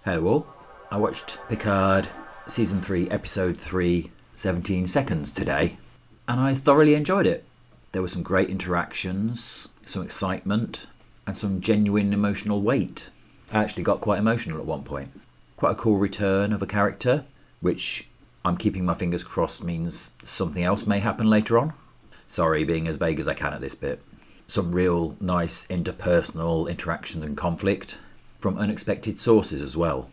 Hello all. I watched Picard Season 3, Episode 3, 17 Seconds today, and I thoroughly enjoyed it. There were some great interactions, some excitement, and some genuine emotional weight. I actually got quite emotional at one point. Quite a cool return of a character, which I'm keeping my fingers crossed means something else may happen later on. Sorry, being as vague as I can at this bit. Some real nice interpersonal interactions and conflict from unexpected sources as well.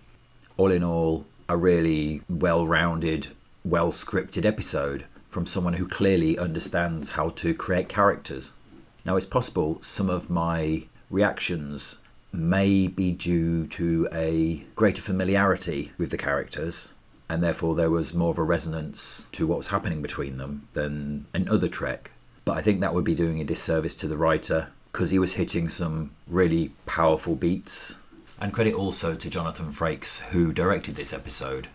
All in all, a really well-rounded, well-scripted episode from someone who clearly understands how to create characters. Now, it's possible some of my reactions may be due to a greater familiarity with the characters, and therefore there was more of a resonance to what was happening between them than in other Trek. But I think that would be doing a disservice to the writer, because he was hitting some really powerful beats. And credit also to Jonathan Frakes, who directed this episode.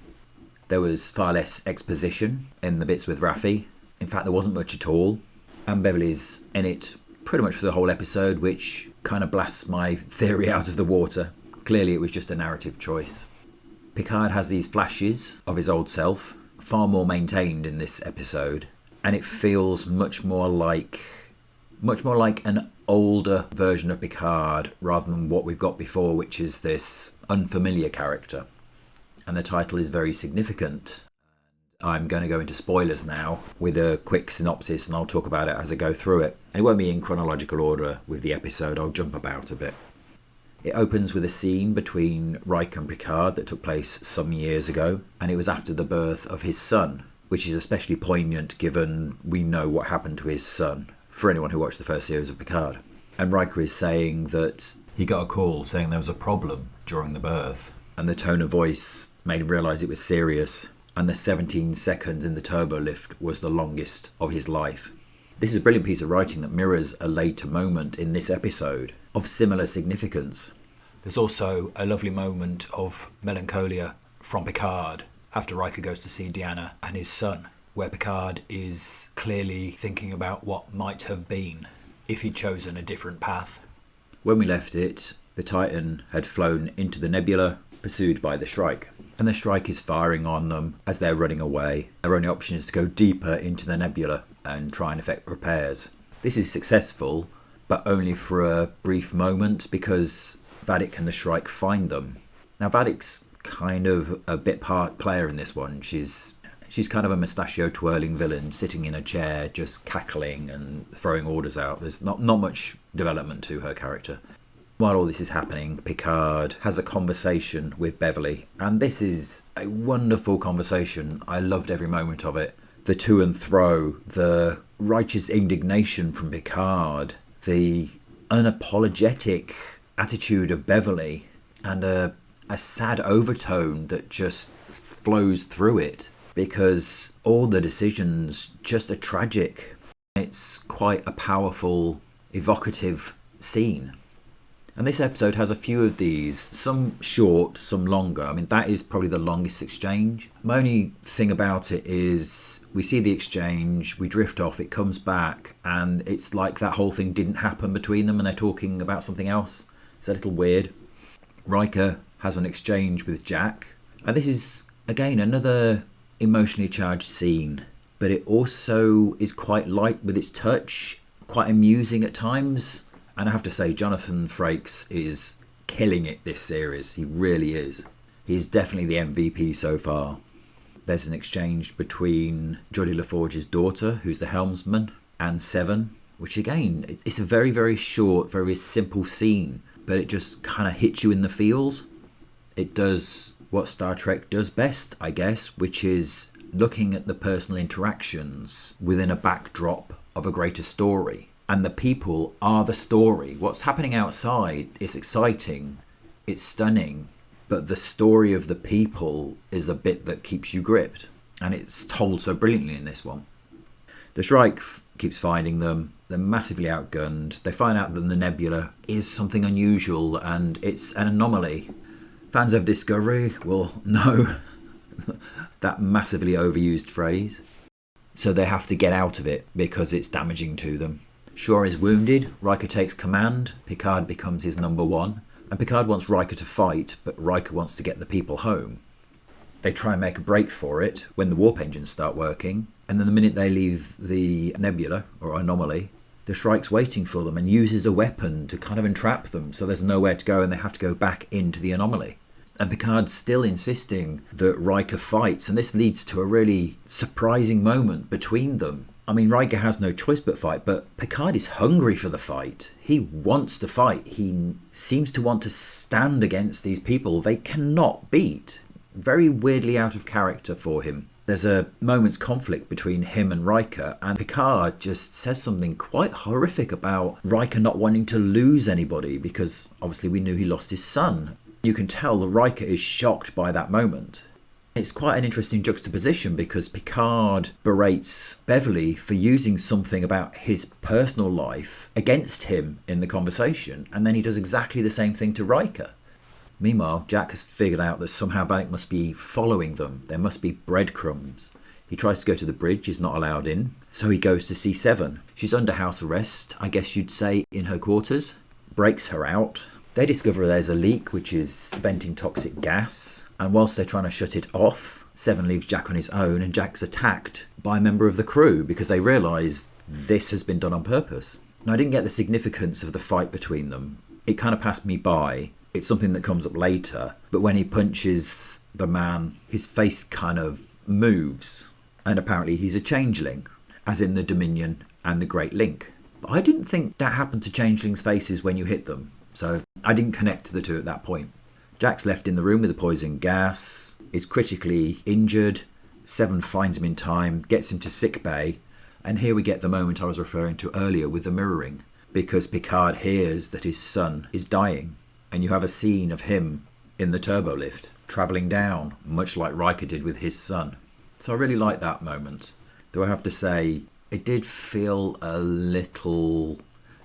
There was far less exposition in the bits with Raffi. In fact, there wasn't much at all. And Beverly's in it pretty much for the whole episode, which kind of blasts my theory out of the water. Clearly it was just a narrative choice. Picard has these flashes of his old self, far more maintained in this episode, and it feels much more like an older version of Picard rather than what we've got before, which is this unfamiliar character. And the title is very significant. I'm going to go into spoilers now with a quick synopsis, and I'll talk about it as I go through it. And it won't be in chronological order with the episode, I'll jump about a bit. It opens with a scene between Riker and Picard that took place some years ago, and it was after the birth of his son, which is especially poignant given we know what happened to his son, for anyone who watched the first series of Picard. And Riker is saying that he got a call saying there was a problem during the birth, and the tone of voice made him realise it was serious, and the 17 seconds in the turbo lift was the longest of his life. This is a brilliant piece of writing that mirrors a later moment in this episode of similar significance. There's also a lovely moment of melancholia from Picard after Riker goes to see Deanna and his son, where Picard is clearly thinking about what might have been if he'd chosen a different path. When we left it, the Titan had flown into the nebula, pursued by the Shrike. And the Shrike is firing on them as they're running away. Their only option is to go deeper into the nebula and try and effect repairs. This is successful, but only for a brief moment, because Vadic and the Shrike find them. Now, Vadic's kind of a bit part player in this one. She's kind of a mustachio twirling villain sitting in a chair just cackling and throwing orders out. There's not much development to her character. While all this is happening, Picard has a conversation with Beverly, and this is a wonderful conversation. I loved every moment of it. The to and fro, the righteous indignation from Picard, the unapologetic attitude of Beverly, and a sad overtone that just flows through it, because all the decisions just are tragic. It's quite a powerful, evocative scene. And this episode has a few of these, some short, some longer. I mean, that is probably the longest exchange. My only thing about it is we see the exchange, we drift off, it comes back, and it's like that whole thing didn't happen between them and they're talking about something else. It's a little weird. Riker has an exchange with Jack, and this is, again, another emotionally charged scene, but it also is quite light with its touch, quite amusing at times. And I have to say, Jonathan Frakes is killing it this series. He really is. He is definitely the MVP so far. There's an exchange between Geordie LaForge's daughter, who's the helmsman, and Seven, which again, it's a very, very short, very simple scene, but it just kind of hits you in the feels. It does what Star Trek does best, I guess, which is looking at the personal interactions within a backdrop of a greater story. And the people are the story. What's happening outside is exciting, it's stunning, but the story of the people is the bit that keeps you gripped. And it's told so brilliantly in this one. The Shrike keeps finding them. They're massively outgunned. They find out that the nebula is something unusual and it's an anomaly. Fans of Discovery will know that massively overused phrase. So they have to get out of it because it's damaging to them. Shaw is wounded, Riker takes command, Picard becomes his number one, And Picard wants Riker to fight, but Riker wants to get the people home. They try and make a break for it when the warp engines start working, and then the minute they leave the nebula, or anomaly, the Shrike's waiting for them and uses a weapon to kind of entrap them, so there's nowhere to go and they have to go back into the anomaly. And Picard's still insisting that Riker fights, and this leads to a really surprising moment between them. I mean, Riker has no choice but fight, but Picard is hungry for the fight. He wants to fight. He seems to want to stand against these people they cannot beat. Very weirdly out of character for him. There's a moment's conflict between him and Riker, and Picard just says something quite horrific about Riker not wanting to lose anybody, because obviously we knew he lost his son. You can tell that Riker is shocked by that moment. It's quite an interesting juxtaposition because Picard berates Beverly for using something about his personal life against him in the conversation, and then he does exactly the same thing to Riker. Meanwhile, Jack has figured out that somehow Vanek must be following them. There must be breadcrumbs. He tries to go to the bridge, is not allowed in, so he goes to C7. She's under house arrest, I guess you'd say, in her quarters. Breaks her out. They discover there's a leak which is venting toxic gas, and whilst they're trying to shut it off, Seven leaves Jack on his own, and Jack's attacked by a member of the crew because they realise this has been done on purpose. Now, I didn't get the significance of the fight between them. It kind of passed me by. It's something that comes up later, but when he punches the man, his face kind of moves, and apparently he's a changeling, as in the Dominion and the Great Link. But I didn't think that happened to changelings' faces when you hit them, so I didn't connect the two at that point. Jack's left in the room with the poison gas, is critically injured. Seven finds him in time, gets him to sick bay, and here we get the moment I was referring to earlier with the mirroring, because Picard hears that his son is dying. And you have a scene of him in the turbo lift, travelling down, much like Riker did with his son. So I really like that moment. Though I have to say, it did feel a little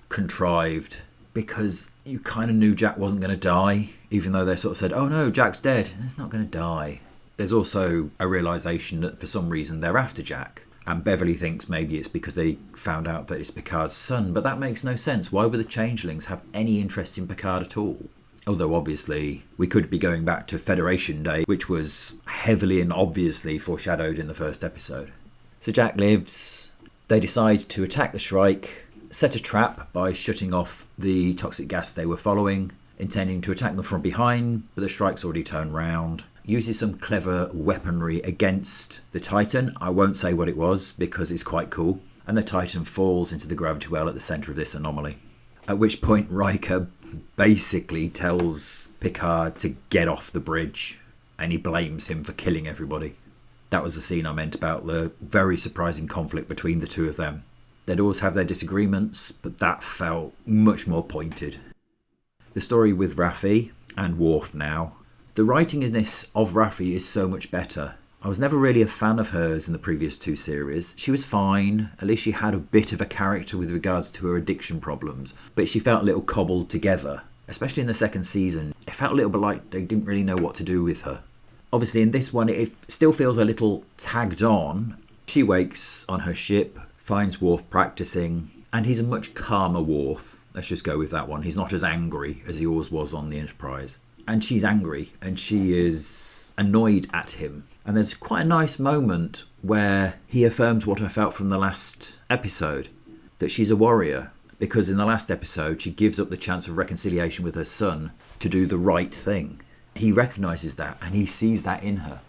contrived, because you kind of knew Jack wasn't going to die, even though they sort of said, oh no, Jack's dead, he's not going to die. There's also a realisation that for some reason they're after Jack. And Beverly thinks maybe it's because they found out that it's Picard's son, but that makes no sense. Why would the changelings have any interest in Picard at all? Although obviously we could be going back to Federation Day, which was heavily and obviously foreshadowed in the first episode. So Jack lives. They decide to attack the Shrike, set a trap by shutting off the toxic gas they were following, intending to attack them from behind, but the Shrike's already turned round. Uses some clever weaponry against the Titan. I won't say what it was because it's quite cool. And the Titan falls into the gravity well at the centre of this anomaly. At which point Riker basically tells Picard to get off the bridge, and he blames him for killing everybody. That was the scene I meant about the very surprising conflict between the two of them. They'd always have their disagreements, but that felt much more pointed. The story with Raffi and Worf now. The writing in this of Raffi is so much better. I was never really a fan of hers in the previous two series. She was fine, at least she had a bit of a character with regards to her addiction problems, but she felt a little cobbled together, especially in the second season. It felt a little bit like they didn't really know what to do with her. Obviously in this one it still feels a little tagged on. She wakes on her ship, finds Worf practicing, and he's a much calmer Worf. Let's just go with that one. He's not as angry as he always was on the Enterprise. And she's angry, and she is annoyed at him. And there's quite a nice moment where he affirms what I felt from the last episode, that she's a warrior. Because in the last episode, she gives up the chance of reconciliation with her son to do the right thing. He recognises that, and he sees that in her.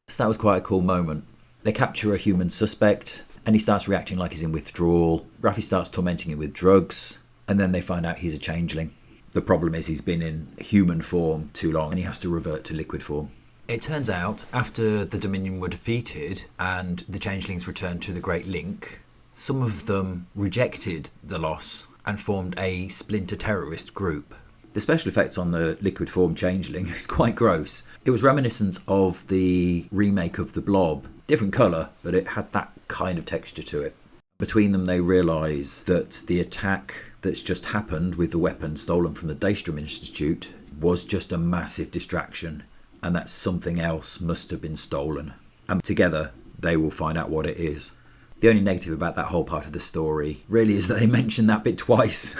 So that was quite a cool moment. They capture a human suspect, and he starts reacting like he's in withdrawal. Raffi starts tormenting him with drugs, and then they find out he's a changeling. The problem is he's been in human form too long and he has to revert to liquid form. It turns out, after the Dominion were defeated and the changelings returned to the Great Link, some of them rejected the loss and formed a splinter terrorist group. The special effects on the liquid form changeling is quite gross. It was reminiscent of the remake of The Blob. Different colour, but it had that kind of texture to it. Between them, they realise that the attack that's just happened with the weapon stolen from the Daystrom Institute was just a massive distraction, and that something else must have been stolen. And together, they will find out what it is. The only negative about that whole part of the story really is that they mention that bit twice.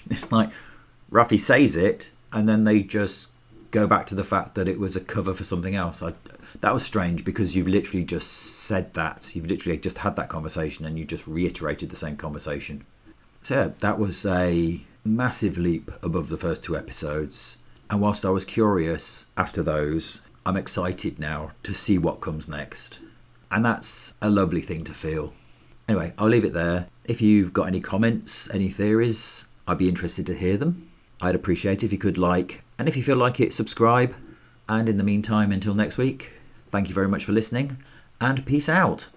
It's like, Raffi says it, and then they just go back to the fact that it was a cover for something else. That was strange, because you've literally just said that. You've literally just had that conversation and you just reiterated the same conversation. So yeah, that was a massive leap above the first 2 episodes. And whilst I was curious after those, I'm excited now to see what comes next. And that's a lovely thing to feel. Anyway, I'll leave it there. If you've got any comments, any theories, I'd be interested to hear them. I'd appreciate it if you could like, and if you feel like it, subscribe. And in the meantime, until next week, thank you very much for listening, and peace out.